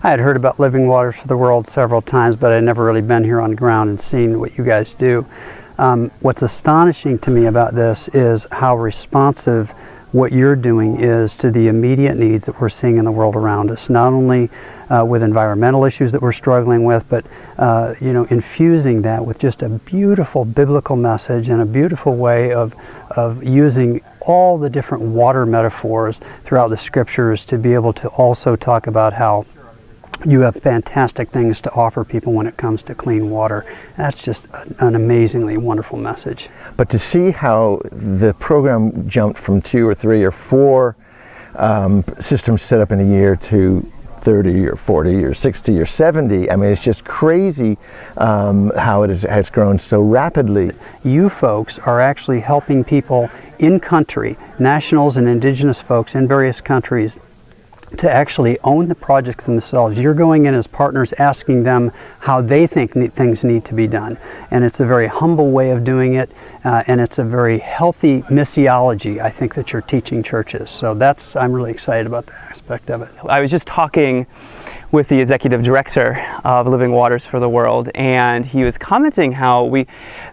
I had heard about Living Waters for the World several times, but I'd never really been here on the ground and seen what you guys do. What's astonishing to me about this is how responsive what you're doing is to the immediate needs that we're seeing in the world around us, not only with environmental issues that we're struggling with, but infusing that with just a beautiful biblical message and a beautiful way of using all the different water metaphors throughout the scriptures to be able to also talk about how you have fantastic things to offer people when it comes to clean water. That's just an amazingly wonderful message. But to see how the program jumped from 2 or 3 or 4 systems set up in a year to 30 or 40 or 60 or 70, I mean, it's just crazy how it has grown so rapidly. You folks are actually helping people in country, nationals and indigenous folks in various countries, to actually own the projects themselves. You're going in as partners, asking them how they think things need to be done. And it's a very humble way of doing it, and it's a very healthy missiology, I think, that you're teaching churches. So I'm really excited about that aspect of it. I was just talking with the executive director of Living Waters for the World, and he was commenting how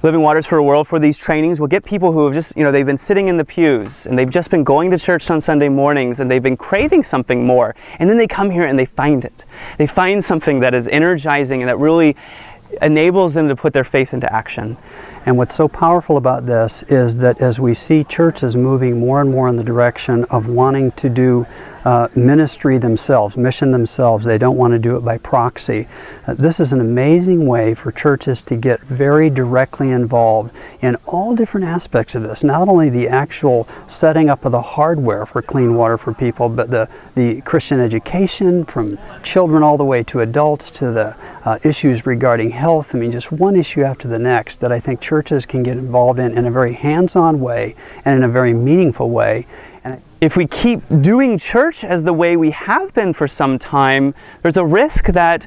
Living Waters for the World, for these trainings, will get people who have just, they've been sitting in the pews and they've just been going to church on Sunday mornings and they've been craving something more, and then they come here and they find it. They find something that is energizing and that really enables them to put their faith into action. And what's so powerful about this is that as we see churches moving more and more in the direction of wanting to do ministry themselves, mission themselves, they don't want to do it by proxy. This is an amazing way for churches to get very directly involved in all different aspects of this. Not only the actual setting up of the hardware for clean water for people, but the Christian education from children all the way to adults, to the issues regarding health. I mean, just one issue after the next that I think churches can get involved in a very hands-on way and in a very meaningful way. And if we keep doing church as the way we have been for some time, there's a risk that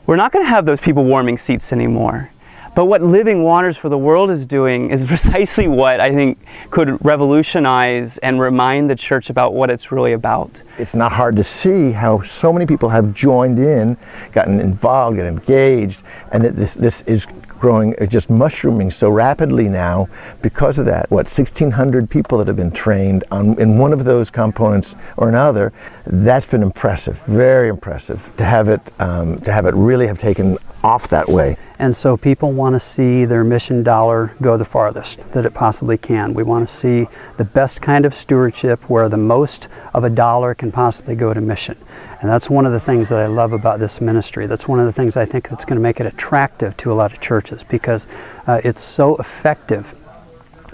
we're not going to have those people warming seats anymore. But what Living Waters for the World is doing is precisely what I think could revolutionize and remind the church about what it's really about. It's not hard to see how so many people have joined in, gotten involved, gotten engaged, and that this is growing, just mushrooming so rapidly now because of that. 1,600 people that have been trained in one of those components or another. That's been impressive, very impressive, to have it really have taken off that way. And so people want to see their mission dollar go the farthest that it possibly can. We want to see the best kind of stewardship where the most of a dollar can possibly go to mission. And that's one of the things that I love about this ministry. That's one of the things I think that's going to make it attractive to a lot of churches, because it's so effective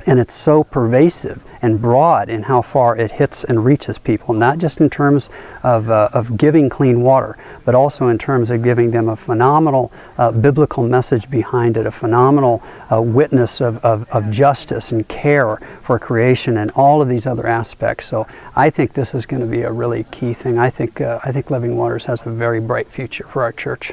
and it's so pervasive and broad in how far it hits and reaches people, not just in terms of giving clean water, but also in terms of giving them a phenomenal biblical message behind it, a phenomenal witness of justice and care for creation and all of these other aspects. So I think this is going to be a really key thing. I think Living Waters has a very bright future for our church.